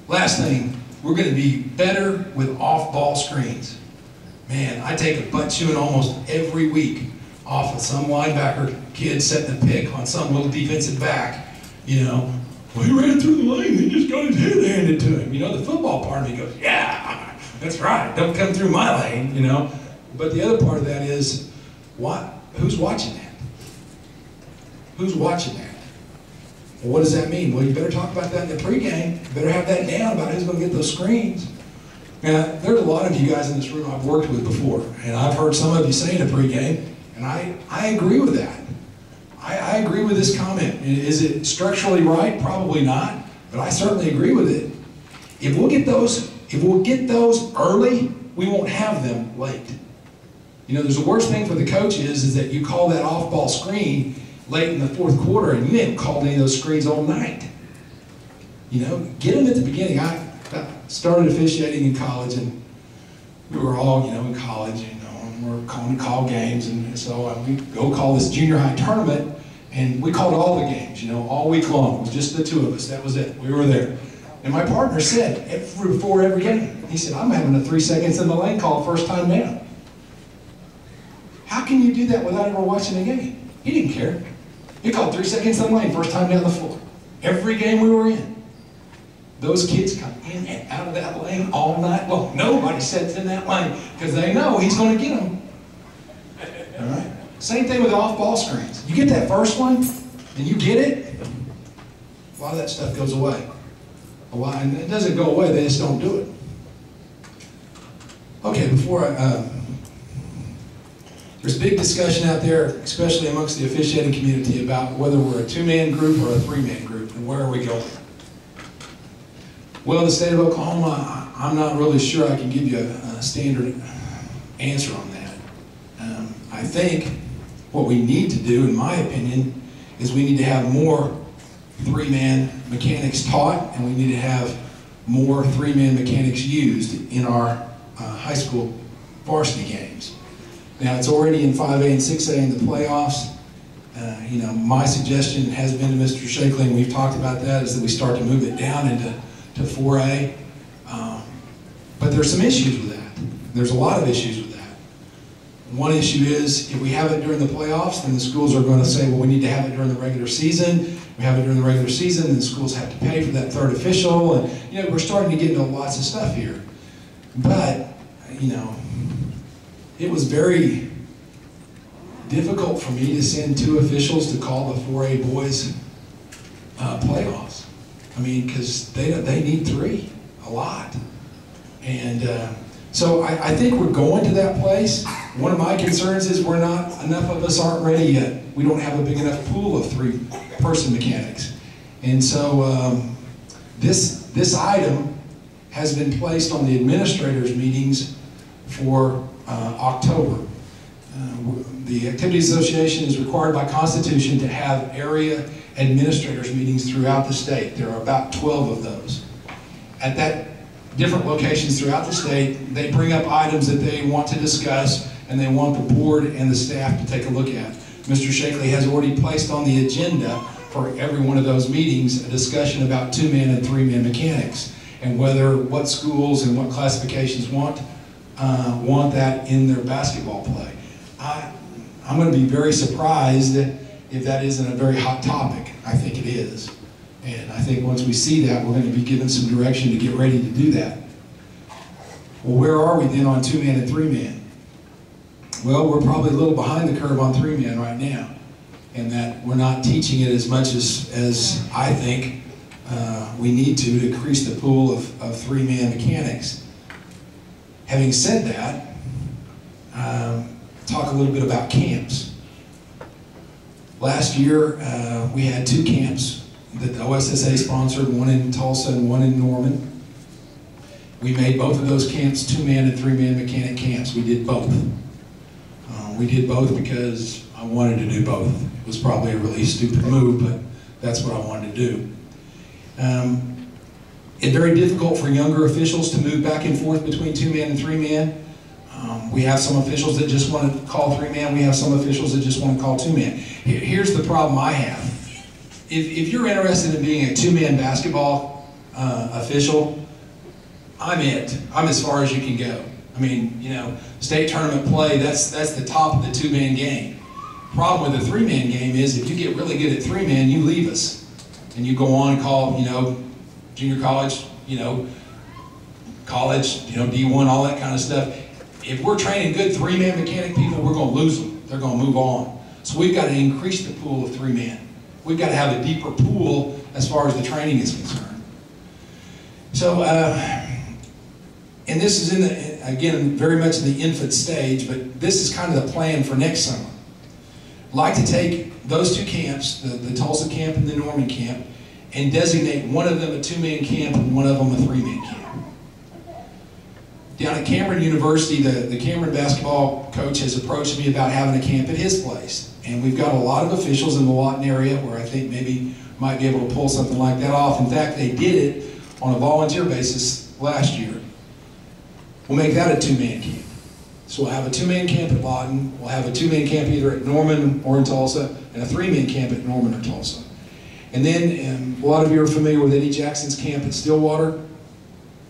Last thing, we're going to be better with off-ball screens. Man, I take a butt chewing almost every week off of some linebacker kid setting a pick on some little defensive back. You know, well, he ran through the lane, he just got his head handed to him. You know, the football part of me goes, yeah, that's right, don't come through my lane, you know. But the other part of that is, who's watching that? Who's watching that? Well, what does that mean? Well, you better talk about that in the pregame. You better have that down about who's going to get those screens. Now, there's a lot of you guys in this room I've worked with before, and I've heard some of you say in the pregame, and I agree with that. I agree with this comment. Is it structurally right? Probably not, but I certainly agree with it. If we'll get those early, we won't have them late. You know, there's the worst thing for the coaches is that you call that off-ball screen late in the fourth quarter and you haven't called any of those screens all night. You know, get them at the beginning. I started officiating in college, and we were all, you know, in college, you know, and we're calling call games, and so we go call this junior high tournament, and we called all the games, you know, all week long. It was just the two of us. That was it. We were there. And my partner said, before every game, he said, I'm having a 3 seconds in the lane call first time down. How can you do that without ever watching a game? He didn't care. He called 3 seconds in the lane first time down the floor. Every game we were in. Those kids come in and out of that lane all night long. Nobody sits in that lane because they know he's going to get them. All right? Same thing with off-ball screens. You get that first one and you get it, a lot of that stuff goes away. And it doesn't go away, they just don't do it. Okay, there's big discussion out there, especially amongst the officiating community, about whether we're a 2-man group or a 3-man group, and where are we going? Well, the state of Oklahoma, I'm not really sure I can give you a standard answer on that. I think what we need to do, in my opinion, is we need to have more 3-man mechanics taught, and we need to have more 3-man mechanics used in our high school varsity games. Now, it's already in 5A and 6A in the playoffs. You know, my suggestion has been to Mr. Shakley, and we've talked about that, is that we start to move it down into 4A. But there's some issues with that. There's a lot of issues with that. One issue is, if we have it during the playoffs, then the schools are going to say, well, we need to have it during the regular season. We have it during the regular season, and the schools have to pay for that third official. And, you know, we're starting to get into lots of stuff here. But, you know, it was very difficult for me to send 2 officials to call the 4A boys playoffs. I mean, because they need 3, a lot. And so I think we're going to that place. One of my concerns is enough of us aren't ready yet. We don't have a big enough pool of 3-person mechanics. And so this item has been placed on the administrators' meetings for October. The Activities Association is required by Constitution to have area administrators meetings throughout the state. There are about 12 of those. At that different locations throughout the state, they bring up items that they want to discuss, and they want the board and the staff to take a look at. Mr. Shakley has already placed on the agenda for every one of those meetings a discussion about 2-man and 3-man mechanics, and what schools and what classifications want that in their basketball play. I'm going to be very surprised if that isn't a very hot topic. I think it is. And I think once we see that, we're going to be given some direction to get ready to do that. Well, where are we then on 2-man and 3-man? Well, we're probably a little behind the curve on 3-man right now, in that we're not teaching it as much as I think we need to increase the pool of 3-man mechanics. Having said that, talk a little bit about camps. Last year, we had 2 camps that the OSSA sponsored, one in Tulsa and one in Norman. We made both of those camps 2-man and 3-man mechanic camps. We did both. We did both because I wanted to do both. It was probably a really stupid move, but that's what I wanted to do. It's very difficult for younger officials to move back and forth between 2-man and 3-man. We have some officials that just want to call 3-man. We have some officials that just want to call 2-man. Here's the problem I have. If you're interested in being a 2-man basketball official, I'm it. I'm as far as you can go. I mean, you know, state tournament play, that's the top of the two-man game. Problem with the three-man game is if you get really good at three-man, you leave us. And you go on and call, you know, junior college, you know, D1, all that kind of stuff. If we're training good three-man mechanic people, we're going to lose them. They're going to move on. So we've got to increase the pool of three-man. We've got to have a deeper pool as far as the training is concerned. So, and this is in the, again, very much in the infant stage, but this is kind of the plan for next summer. I'd like to take those two camps, the Tulsa camp and the Norman camp, and designate one of them a two-man camp and one of them a three-man camp. Down at Cameron University, the Cameron basketball coach has approached me about having a camp at his place. And we've got a lot of officials in the Lawton area where I think maybe might be able to pull something like that off. In fact, they did it on a volunteer basis last year. We'll make that a two-man camp. So we'll have a two-man camp at Lawton, we'll have a two-man camp either at Norman or in Tulsa, and a three-man camp at Norman or Tulsa. And then, a lot of you are familiar with Eddie Jackson's camp at Stillwater,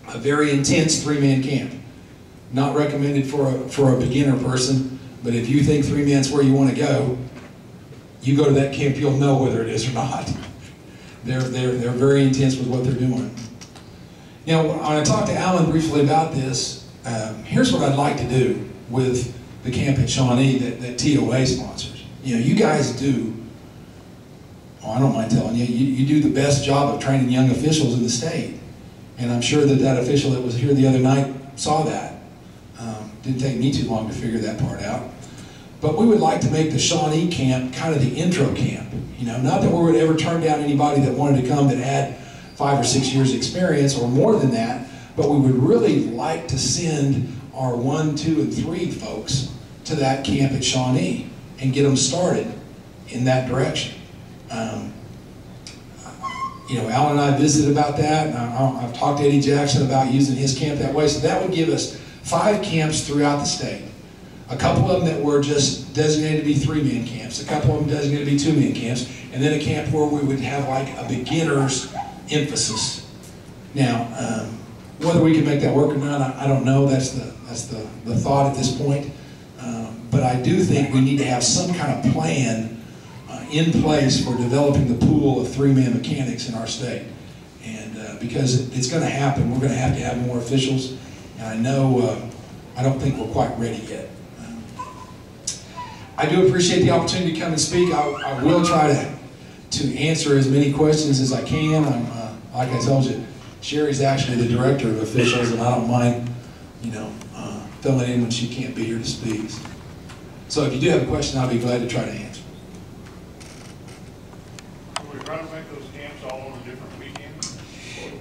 a very intense three-man camp. Not recommended for a beginner person, but if you think three-man's where you want to go, you go to that camp, you'll know whether it is or not. They're very intense with what they're doing. Now, when I talked to Alan briefly about this, here's what I'd like to do with the camp at Shawnee that TOA sponsors. You know, you guys do, I don't mind telling you, you do the best job of training young officials in the state. And I'm sure that official that was here the other night saw that. Didn't take me too long to figure that part out. But we would like to make the Shawnee camp kind of the intro camp. You know, not that we would ever turn down anybody that wanted to come that had 5 or 6 years experience or more than that, but we would really like to send our 1, 2, and 3 folks to that camp at Shawnee and get them started in that direction. You know, Alan and I visited about that, and I've talked to Eddie Jackson about using his camp that way, so that would give us 5 camps throughout the state. A couple of them that were just designated to be 3-man camps, a couple of them designated to be 2-man camps, and then a camp where we would have like a beginner's emphasis. Now, whether we can make that work or not, I don't know. That's the thought at this point. But I do think we need to have some kind of plan in place for developing the pool of 3-man mechanics in our state. And because it's going to happen, we're going to have more officials. And I know, I don't think we're quite ready yet. I do appreciate the opportunity to come and speak. I will try to answer as many questions as I can. Like I told you, Sherry's actually the director of officials, and I don't mind, you know, filling in when she can't be here to speak. So if you do have a question, I'll be glad to try to answer. Are we trying to make those camps all on a different weekend?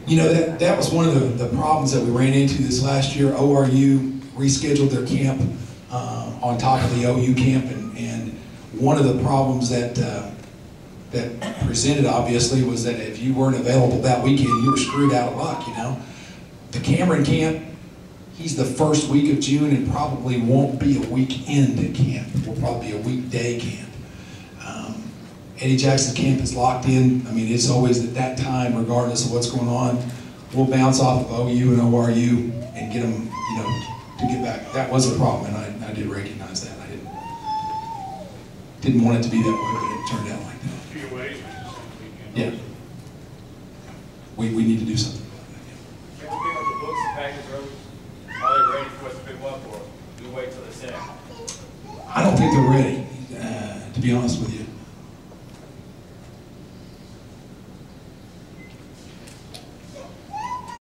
You know, that was one of the problems that we ran into this last year. ORU rescheduled their camp on top of the OU camp, and one of the problems that presented, obviously, was that if you weren't available that weekend, you were screwed out of luck, you know. The Cameron camp, he's the first week of June and probably won't be a weekend camp. It will probably be a weekday camp. Eddie Jackson camp is locked in. I mean, it's always at that time, regardless of what's going on. We'll bounce off of OU and ORU and get them, you know, to get back. That was a problem, and I did recognize that. I didn't want it to be that way, but it turned out like that. TOA is just the weekend. Yeah. We need to do something about that. Can we pick up the books and package those? Are they ready for us to pick them up, or do we wait till they send? I don't think they're ready, to be honest with you.